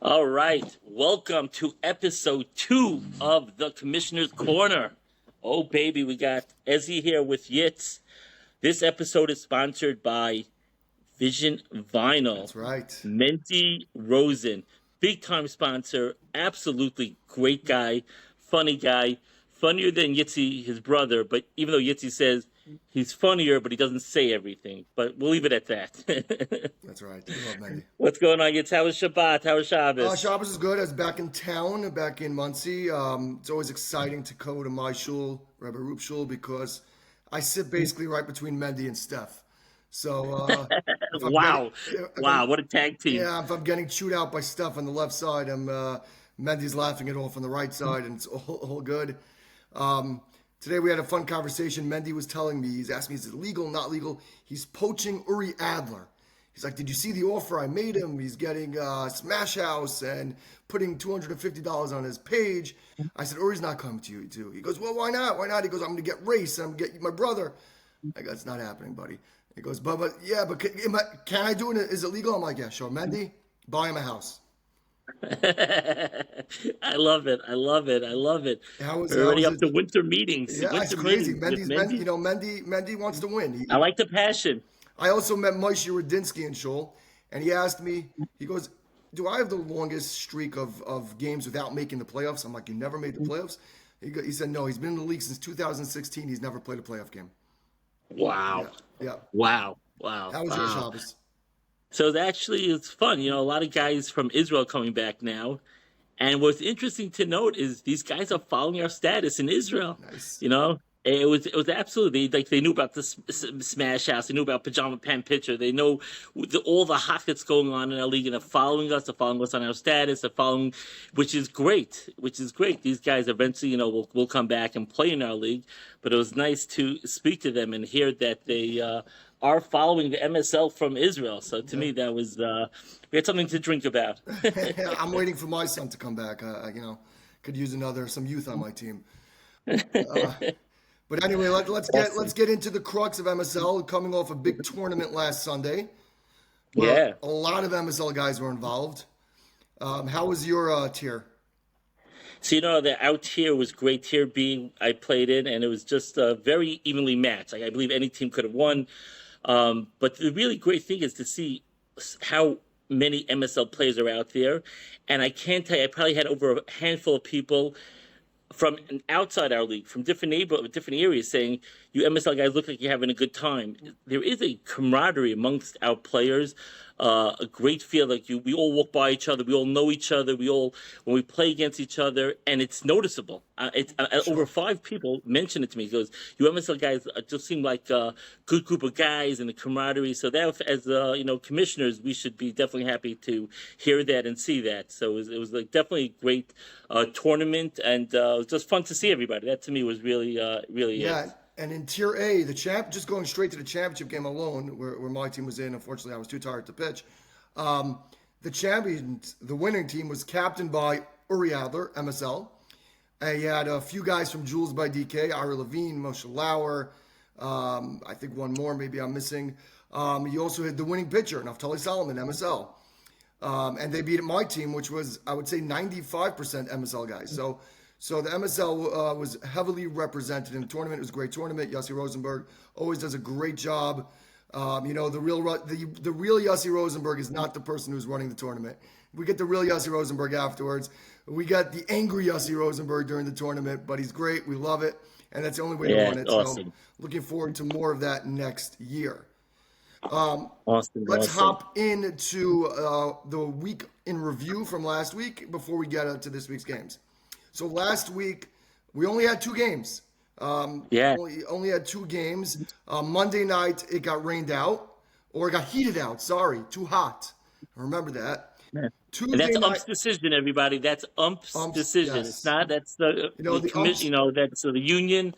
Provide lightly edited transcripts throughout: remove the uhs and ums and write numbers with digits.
All right, welcome to episode 2 of the Commissioner's Corner. Oh, baby, we got Ezzy here with Yitz. This episode is sponsored by Vision Vinyl. That's right. Menti Rosen, big time sponsor, absolutely great guy, funnier than Yitzy, his brother, but even though Yitzy says he's funnier, but he doesn't say everything. But we'll leave it at that. That's right. We love Mendy. What's going on, Yitz? How was Shabbat? How was Shabbos? Shabbos is good. I was back in town, back in Muncie. It's always exciting to go to my shul, Rebbe Roop shul, because I sit basically right between Mendy and Steph. So, Wow. Wow, what a tag team. yeah, if I'm getting chewed out by Steph on the left side, Mendy's laughing it off on the right side, and it's all good. Today we had a fun conversation. Mendy was telling me, he's asking me, is it legal, not legal? He's poaching Uri Adler. He's like, did you see the offer I made him? He's getting Smash House and putting $250 on his page. I said, Uri's not coming to you too. He goes, well, why not? Why not? He goes, I'm going to get Race and I'm going to get my brother. I go, it's not happening, buddy. He goes, but yeah, but can I do it? Is it legal? I'm like, yeah, sure. Mendy, buy him a house. I love it. I love it. I love it. How We're already up to winter meetings. Yeah, Winter it's crazy. meetings with Mendy wants to win. I like the passion. I also met Moshe Rudinsky in shul, and he asked me, he goes, do I have the longest streak of games without making the playoffs? I'm like, you never made the playoffs? He said, no, he's been in the league since 2016. He's never played a playoff game. Wow. Yeah. Wow. Wow. How was your Shabbos? So it's fun. A lot of guys from Israel coming back now. And what's interesting to note is these guys are following our status in Israel. Nice. It was absolutely like they knew about the Smash House, they knew about Pajama Pen Pitcher, they know all the hot that's going on in our league, and they're following us on our status, they're following, which is great. These guys eventually, will come back and play in our league. But it was nice to speak to them and hear that they are following the MSL from Israel. So to me, that was we had something to drink about. I'm waiting for my son to come back. Could use some youth on my team. But anyway, let's get into the crux of MSL. Coming off a big tournament last Sunday, Yeah, a lot of MSL guys were involved. How was your tier? so our tier was great. Tier B, I played in, and it was just very evenly matched. Like I believe any team could have won. But the really great thing is to see how many MSL players are out there, and I can't tell you, I probably had over a handful of people from outside our league, from different areas, saying, "You MSL guys look like you're having a good time." There is a camaraderie amongst our players, a great feel like we all walk by each other, we all know each other, when we play against each other, and it's noticeable. Over 5 people mentioned it to me. He goes, "You MSL guys just seem like a good group of guys and the camaraderie." So that, as commissioners, we should be definitely happy to hear that and see that. So it was like definitely a great tournament, and it was just fun to see everybody. That to me was really Yeah, it. and in Tier A, just going straight to the championship game alone, where my team was in. Unfortunately, I was too tired to pitch. The winning team was captained by Uri Adler, MSL. He had a few guys from Jules by DK, Ira Levine, Moshe Lauer, I think one more, maybe I'm missing. He also had the winning pitcher, Naftali Solomon, MSL. And they beat my team, which was, I would say, 95% MSL guys. So the MSL was heavily represented in the tournament. It was a great tournament. Yossi Rosenberg always does a great job. The real Yossi Rosenberg is not the person who's running the tournament. We get the real Yossi Rosenberg afterwards. We got the angry Yossi Rosenberg during the tournament, but he's great. We love it, and that's the only way to run it. Awesome. So looking forward to more of that next year. Awesome. Let's hop into the week in review from last week before we get into this week's games. So last week, we only had 2 games. Only had 2 games. Monday night, it got rained out, or it got heated out. Sorry, too hot. Remember that. Yeah. And that's Ump's decision, everybody. That's Ump's decision. Yes. It's not. That's the commission. That's the union,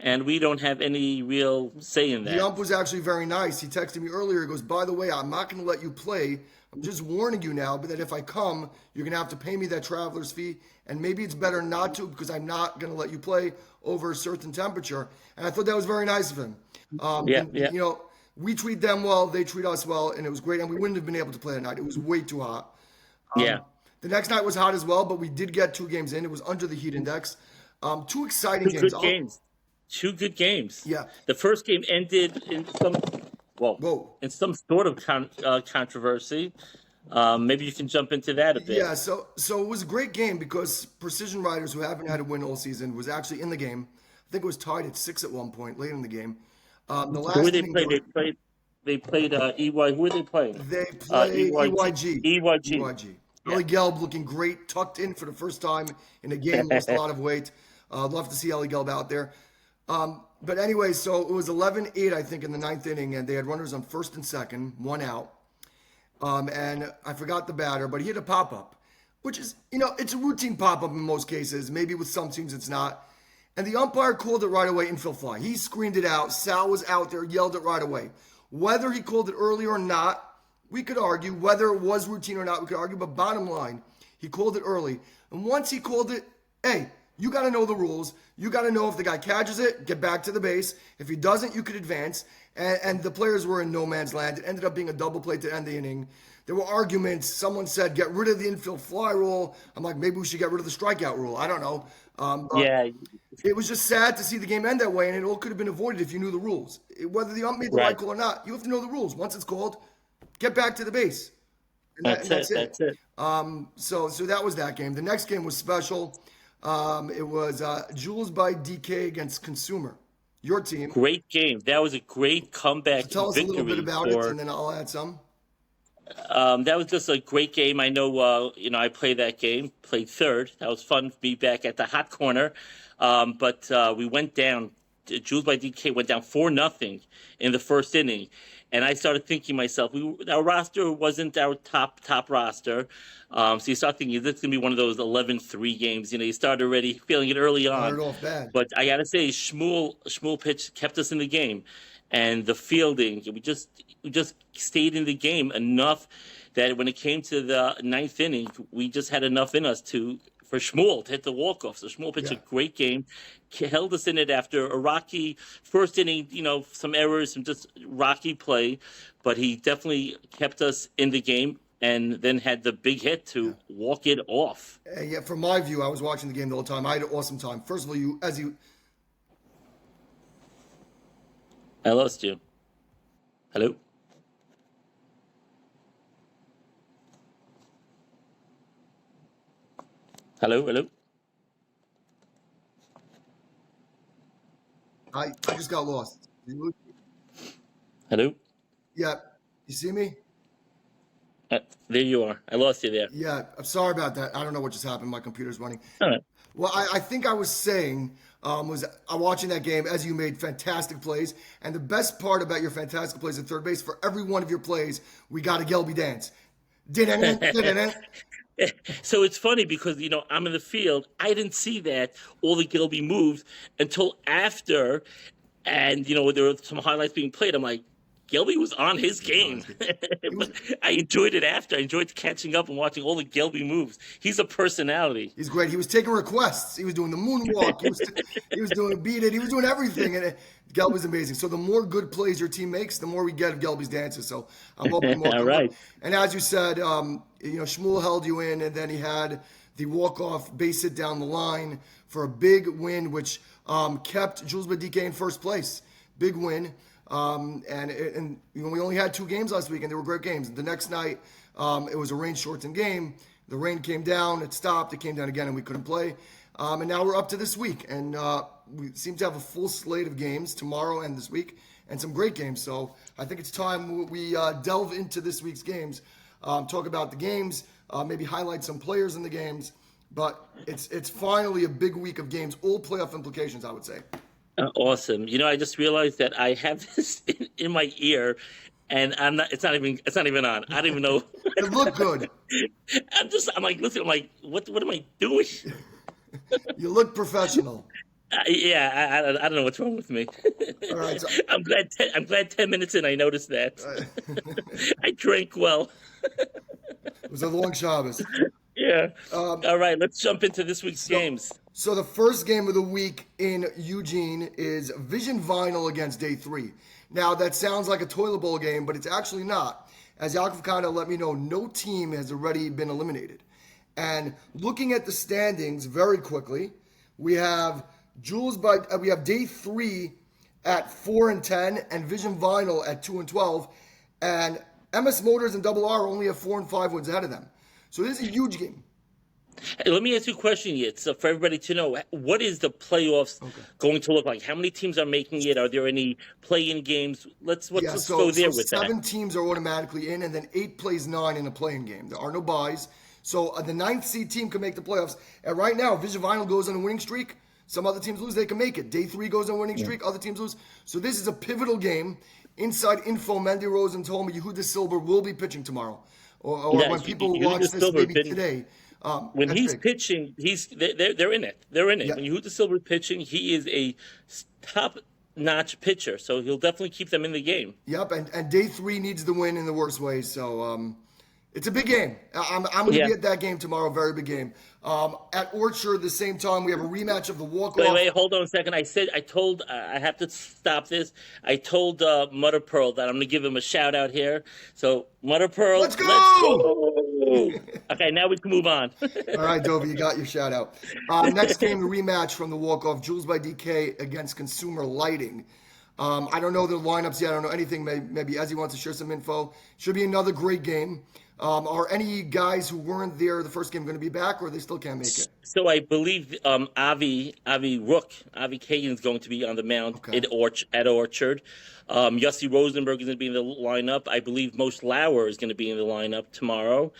and we don't have any real say in that. The ump was actually very nice. He texted me earlier. He goes, "By the way, I'm not going to let you play. I'm just warning you now, but that if I come, you're going to have to pay me that traveler's fee, and maybe it's better not to because I'm not going to let you play over a certain temperature." And I thought that was very nice of him. We treat them well, they treat us well, and it was great. And we wouldn't have been able to play at night. It was way too hot. Yeah. The next night was hot as well, but we did get 2 games in. It was under the heat index. Two exciting Two games. good games. Two good games. Yeah. The first game ended in some, well, Whoa. in some sort of controversy. Maybe you can jump into that a bit. Yeah, so it was a great game because Precision Riders, who haven't had a win all season, was actually in the game. I think it was tied at 6 at one point late in the game. The Who last they inning, play? They played EY. Who are they playing? they play EYG. EYG. EYG. EYG. Yeah. Ellie Gelb looking great, tucked in for the first time in a game, lost a lot of weight. Love to see Ellie Gelb out there. But anyway, so it was 11-8, I think, in the ninth inning, and they had runners on first and second, 1 out. And I forgot the batter, but he hit a pop-up, which is, it's a routine pop-up in most cases. Maybe with some teams it's not. And the umpire called it right away, infield fly. He screamed it out. Sal was out there, yelled it right away. Whether he called it early or not, we could argue. Whether it was routine or not, we could argue. But bottom line, he called it early. And once he called it, hey, you got to know the rules. You got to know if the guy catches it, get back to the base. If he doesn't, you could advance. And the players were in no man's land. It ended up being a double play to end the inning. There were arguments. Someone said, get rid of the infield fly rule. I'm like, maybe we should get rid of the strikeout rule. I don't know. Yeah. It was just sad to see the game end that way, and it all could have been avoided if you knew the rules. Whether the ump made the right call or not, you have to know the rules. Once it's called, get back to the base. And That's it. That's it. So that was that game. The next game was special. It was Jules by DK against Consumer, your team. Great game. That was a great comeback So tell us a victory little bit about it, for. and then I'll add some. That was just a great game. I know, I played that game, played third. That was fun to be back at the hot corner. But we went down. Jules by DK went down 4-0 in the first inning, and I started thinking to myself, our roster wasn't our top roster. So you start thinking this is gonna be one of those 11-3 games. You started already feeling it early on. Started off bad. But I gotta say, Shmuel pitch kept us in the game, and the fielding, we just stayed in the game enough that when it came to the ninth inning, we just had enough in us for Shmuel to hit the walk-off. So Shmuel pitched a great game, held us in it after a rocky first inning, some errors, some just rocky play, but he definitely kept us in the game and then had the big hit to walk it off. Yeah, from my view, I was watching the game the whole time. I had an awesome time. First of all, I lost you. Hello? Hello? I just got lost. Hello? Yeah, you see me? There you are. I lost you there. Yeah, I'm sorry about that. I don't know what just happened. My computer's running. All right. Well, I think I was saying, watching that game, as you made fantastic plays. And the best part about your fantastic plays at third base, for every one of your plays, we got a Gelby dance. So it's funny because, I'm in the field. I didn't see that, all the Gilby moves, until after. And, there were some highlights being played. I'm like, Gilby was on his game. But I enjoyed it after. I enjoyed catching up and watching all the Gilby moves. He's a personality. He's great. He was taking requests. He was doing the moonwalk. He was doing beat it. He was doing everything. And Gelby's amazing. So the more good plays your team makes, the more we get of Gelby's dances. So I'm hoping more. All right. And as you said, Shmuel held you in, and then he had the walk-off base hit down the line for a big win, which kept Jules Badike in first place. Big win. And we only had 2 games last week, and they were great games. The next night, it was a rain-shortened game. The rain came down, it stopped, it came down again, and we couldn't play. And now we're up to this week, and we seem to have a full slate of games tomorrow and this week, and some great games. So I think it's time we delve into this week's games, talk about the games, maybe highlight some players in the games. But it's finally a big week of games, all playoff implications, I would say. Awesome. I just realized that I have this in my ear, and it's not even on. I don't even know. It looked good. I'm like, listen, I'm like, what am I doing? You look professional. Yeah, I don't know what's wrong with me. All right, so, I'm glad 10 minutes in I noticed that. I drank well. It was a long Shabbos. Yeah. All right, let's jump into this week's games. So the first game of the week in Eugene is Vision Vinyl against Day 3. Now, that sounds like a toilet bowl game, but it's actually not. As Yaakov Kanda let me know, no team has already been eliminated. And looking at the standings very quickly, we have we have day 3 at 4-10, and Vision Vinyl at 2-12, and MS Motors and Double R only have 4-5 wins ahead of them. So this is a huge game. Hey, let me ask you a question, yet, so for everybody to know, what is the playoffs going to look like? How many teams are making it? Are there any play-in games? Let's go there with that. 7 teams are automatically in, and then 8 plays 9 in a play-in game. There are no buys. So the 9th seed team can make the playoffs. And right now, Vision Vinyl goes on a winning streak. Some other teams lose, they can make it. Day 3 goes on a winning streak, other teams lose. So this is a pivotal game. Inside info, Mendy Rosen told me Yehuda Silber will be pitching tomorrow. Or when people watch this maybe today. When he's pitching, they're in it. They're in it. Yeah. When Yehuda Silber pitching, he is a top-notch pitcher, so he'll definitely keep them in the game. Yep, and day 3 needs the win in the worst way. So it's a big game. I'm going to be at that game tomorrow. Very big game. At Orchard, the same time, we have a rematch of the walk-off. Wait, hold on a second. I have to stop this. I told Mother Pearl that I'm going to give him a shout-out here. So, Mother Pearl, let's go! Okay, now we can move on. All right, Dovey, you got your shout-out. Next game, the rematch from the walk-off, Jules by DK against Consumer Lighting. I don't know the lineups yet. I don't know anything. Maybe Ezzy wants to share some info. Should be another great game. Are any guys who weren't there the first game going to be back, or they still can't make it? So I believe Avi Kagan is going to be on the mound at Orchard. Yossi Rosenberg is going to be in the lineup. I believe Moshe Lauer is going to be in the lineup tomorrow.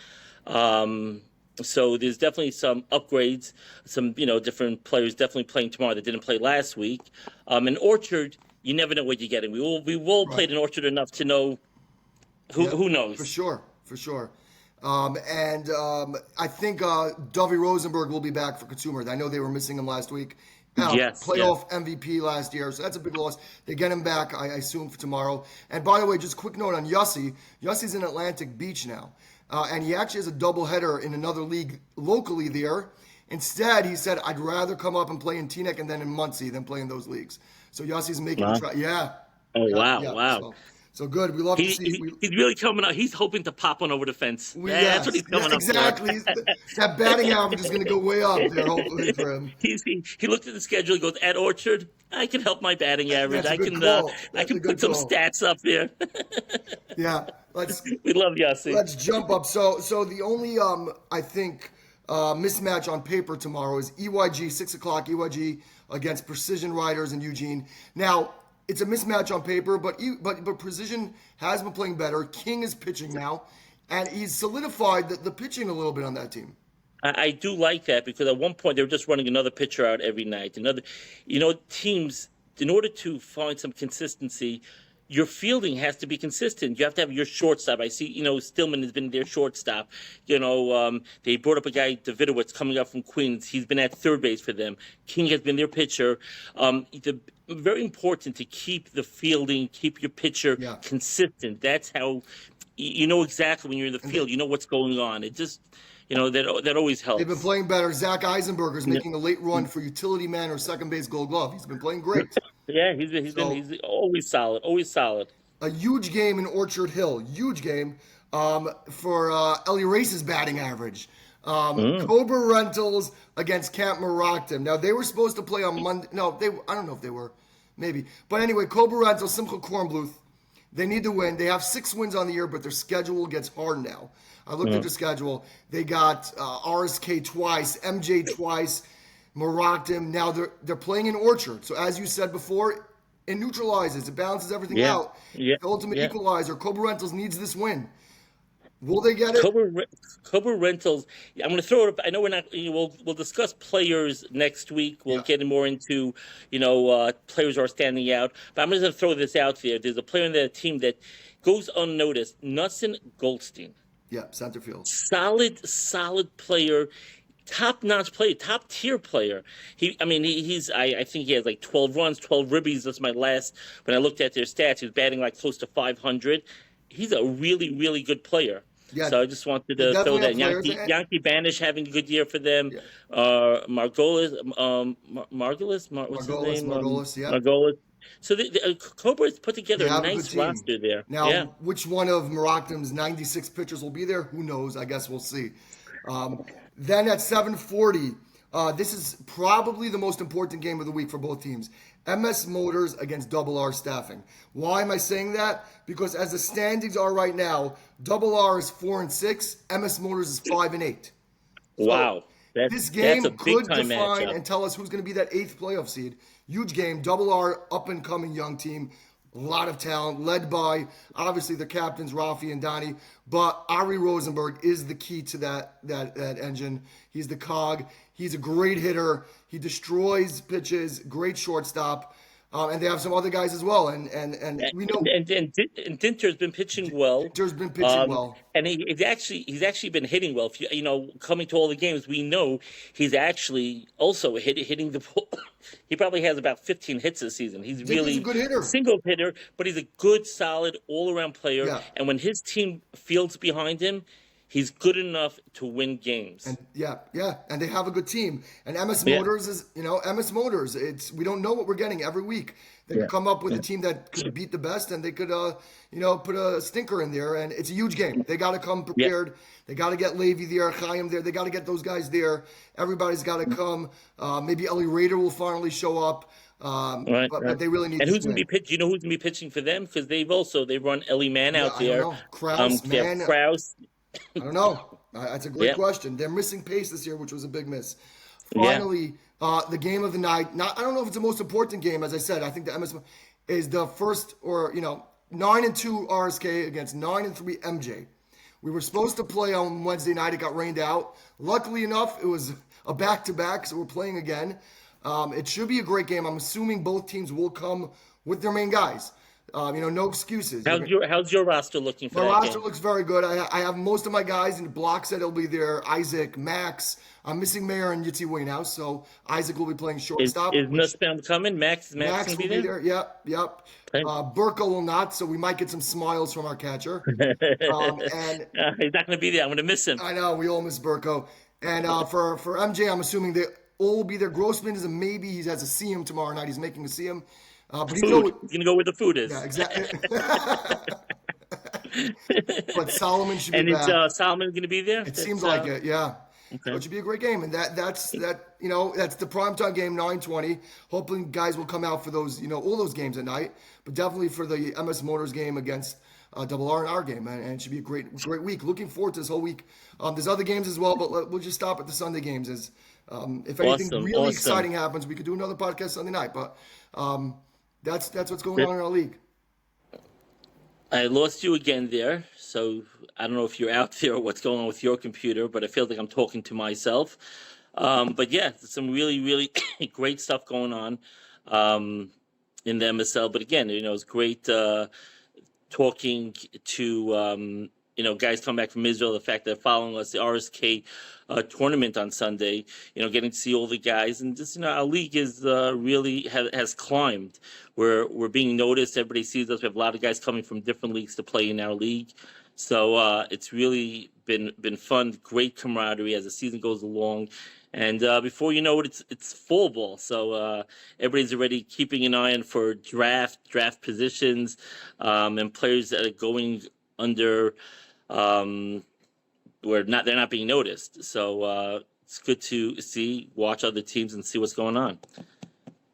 So there's definitely some upgrades, some different players definitely playing tomorrow that didn't play last week. In Orchard, you never know what you're getting. We've all played in Orchard enough to know who knows. For sure. I think Dovey Rosenberg will be back for Consumer. I know they were missing him last week. Playoff MVP last year, so that's a big loss. They get him back, I assume, for tomorrow. And by the way, just a quick note on Yossi. Yossi's in Atlantic Beach now, and he actually has a doubleheader in another league locally there. Instead, he said, I'd rather come up and play in Teaneck and then in Muncie than play in those leagues. So Yossi's making a try. Yeah. Wow. So good. We love to see. He's really coming up. He's hoping to pop one over the fence. That's what he's coming up for. Exactly. That batting average is going to go way up there, hopefully, for him. He looked at the schedule. He goes, at Orchard, I can help my batting average. I can put some stats up there. Yeah. We love Yossi. Let's jump up. So the only, I think, mismatch on paper tomorrow is EYG, 6 o'clock, EYG against Precision Riders in Eugene. Now, it's a mismatch on paper, but Precision has been playing better. King is pitching now, and he's solidified the pitching a little bit on that team. I do like that because at one point they were just running another pitcher out every night. Teams, in order to find some consistency, your fielding has to be consistent. You have to have your shortstop. I see, Stillman has been their shortstop. They brought up a guy, Davidowitz, coming up from Queens. He's been at third base for them. King has been their pitcher. Very important to keep the fielding, keep your pitcher consistent. That's how you know exactly when you're in the field. You know what's going on. It just, that always helps. They've been playing better. Zach Eisenberger's making a late run for utility man or second base Gold Glove. He's been playing great. Yeah, he's always solid. A huge game in Orchard Hill. Huge game for Ellie Race's batting average. Cobra Rentals against Camp Maroctum. Now, they were supposed to play on Monday. No, I don't know if they were. Maybe. But anyway, Cobra Rentals, Simcha Kornbluth, they need to win. They have 6 wins on the year, but their schedule gets hard now. I looked at the schedule. They got RSK twice, MJ twice, Maroctum. Now they're playing in Orchard. So as you said before, it neutralizes. It balances everything out. Yeah. The ultimate equalizer. Cobra Rentals needs this win. Will they get it? Cobra Rentals. I'm going to throw it up. I know we're not. We'll discuss players next week. We'll get more into players who are standing out. But I'm just going to throw this out there. There's a player in that team that goes unnoticed. Nussin Goldstein. Yeah, center field. Solid player. Top-notch player, top-tier player. I think he has like 12 runs, 12 ribbies. That's my last. When I looked at their stats, he was batting like close to 500. He's a really, really good player. Yeah, so I just wanted to throw that. Yankee Banish having a good year for them. Yeah. Margolis, what's his name? Margolis. So the Cobra's put together a nice roster there. Now, which one of Maroctum's 96 pitchers will be there? Who knows? I guess we'll see. Then at 7:40, this is probably the most important game of the week for both teams. MS Motors against Double R Staffing. Why am I saying that? Because as the standings are right now, Double R is 4-6, MS Motors is 5-8. So Wow, this that's a game big could time define matchup. and tell us who's going to be that 8th playoff seed. Huge game. Double R, up and coming young team. A lot of talent, led by obviously the captains Rafi and Donnie, but Ari Rosenberg is the key to that engine. He's the cog. He's a great hitter. He destroys pitches. Great shortstop, and they have some other guys as well. And we know And Dinter's been pitching well, Dinter's been pitching well. and he's actually been hitting well. If coming to all the games, we know he's actually also hitting the ball. He probably has about 15 hits this season. He's Dinter's really a good hitter. single hitter, but he's a good, solid, all-around player. Yeah. And when his team fields behind him, he's good enough to win games. And and they have a good team. And MS Yeah. Motors is, MS Motors. We don't know what we're getting every week. They could come up with a team that could beat the best, and they could, put a stinker in there. And it's a huge game. They got to come prepared. They got to get Levy there, Chaim there. They got to get those guys there. Everybody's got to come. Maybe Ellie Rader will finally show up. But they really need. And this who's going to win. be pitch? You know who's going to be pitching for them? Because they run Ellie Mann out I don't there. know. Kraus, They have man. Kraus. I don't know. That's a great Yeah. question. They're missing pace this year, which was a big miss. Yeah. Finally, the game of the night. I don't know if it's the most important game. As I said, I think the MS is the first, 9-2 RSK against 9-3 MJ. We were supposed to play on Wednesday night. It got rained out. Luckily enough, it was a back-to-back, so we're playing again. It should be a great game. I'm assuming both teams will come with their main guys. No excuses. How's your roster looking for My that roster game? looks very good. I have most of my guys in the block set. It'll be there. Isaac, Max. I'm missing Mayer and Yitzy Waynehouse, so Isaac will be playing Is shortstop. Nussbaum coming? Max Max gonna will be be there? there. Yep. Okay. Burko will not, so we might get some smiles from our catcher. And He's not going to be there. I'm going to miss him. I know we all miss Burko. And for MJ, I'm assuming they all will be there. Grossman is a maybe. He has a CM tomorrow night. He's making a CM. But he's Food. going. He's going to go where the food is. Yeah, exactly. But Solomon should be And back. is Solomon going to be there? It seems like it, yeah. Okay. So it should be a great game, and that's the primetime game, 9:20. Hopefully, guys will come out for those, all those games at night, but definitely for the MS Motors game against Double R and our game, and it should be a great week. Looking forward to this whole week. There's other games as well, but we'll just stop at the Sunday games. As if anything really exciting happens, we could do another podcast Sunday night. But that's what's going on in our league. I lost you again there, so I don't know if you're out there or what's going on with your computer, but I feel like I'm talking to myself. But yeah, some really, really great stuff going on in the MSL. But again, it's great talking to guys coming back from Israel. The fact that they're following us, the RSK tournament on Sunday. Getting to see all the guys, and just our league is really has climbed. We're being noticed. Everybody sees us. We have a lot of guys coming from different leagues to play in our league. So it's really been fun. Great camaraderie as the season goes along. And before you know it, it's fall ball. So everybody's already keeping an eye on for draft positions, and players that are going under where they're not being noticed. So it's good to watch other teams and see what's going on.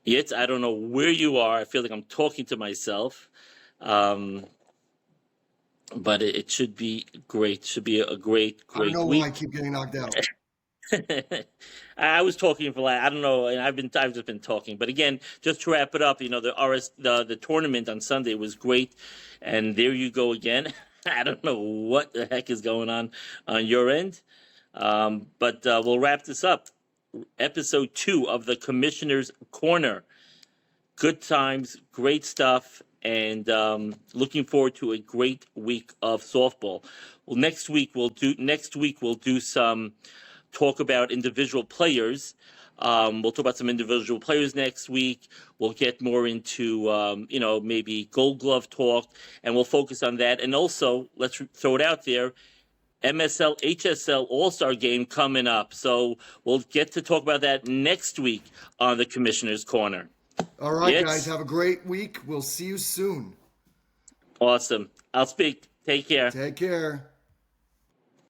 Yet I don't know where you are. I feel like I'm talking to myself. But it should be great. Should be a great I don't know week. why I keep getting knocked out. I was talking for I don't know, and I've just been talking. But again, just to wrap it up, the tournament on Sunday was great, and there you go again. I don't know what the heck is going on your end, but we'll wrap this up. Episode 2 of the Commissioner's Corner. Good times, great stuff, and looking forward to a great week of softball. Well, next week we'll do some talk about individual players. We'll talk about some individual players next week. We'll get more into, maybe Gold Glove talk, and we'll focus on that. And also, let's throw it out there, MSL, HSL All-Star Game coming up. So we'll get to talk about that next week on the Commissioner's Corner. All right, guys, have a great week. We'll see you soon. Awesome. I'll speak. Take care. Take care.